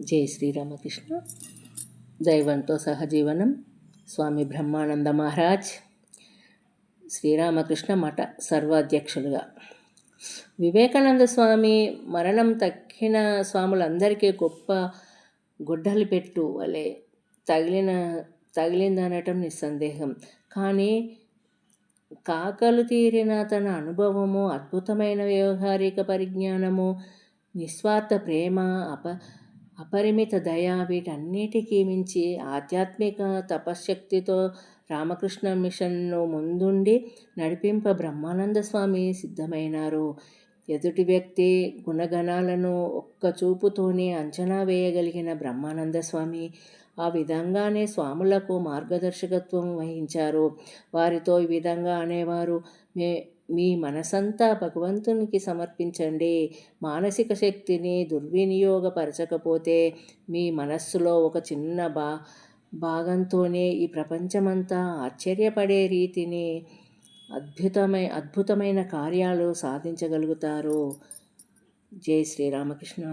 జై శ్రీరామకృష్ణ. దైవంతో సహజీవనం. స్వామి బ్రహ్మానంద మహారాజ్ శ్రీరామకృష్ణ మఠ సర్వాధ్యక్షులుగా. వివేకానంద స్వామి మరణం తక్కిన స్వాములందరికీ గొప్ప గుడ్డలి పెట్టు వలె తగిలిందనటం నిస్సందేహం. కానీ కాకలు తీరిన తన అనుభవము, అద్భుతమైన వ్యవహారిక పరిజ్ఞానము, నిస్వార్థ ప్రేమ, అపరిమిత దయ, వీటన్నిటికీ మించి ఆధ్యాత్మిక తపశ్శక్తితో రామకృష్ణ మిషన్ను ముందుండి నడిపింప బ్రహ్మానంద స్వామి సిద్ధమైనారు. ఎదుటి వ్యక్తి గుణగణాలను ఒక్క చూపుతోనే అంచనా వేయగలిగిన బ్రహ్మానంద స్వామి ఆ విధంగానే స్వాములకు మార్గదర్శకత్వం వహించారు. వారితో ఈ విధంగా అనేవారు: మీ మనసంతా భగవంతునికి సమర్పించండి. మానసిక శక్తిని దుర్వినియోగపరచకపోతే మీ మనస్సులో ఒక చిన్న భాగంతోనే ఈ ప్రపంచమంతా ఆశ్చర్యపడే రీతిని అద్భుతమైన కార్యాలు సాధించగలుగుతారు. జై శ్రీరామకృష్ణ.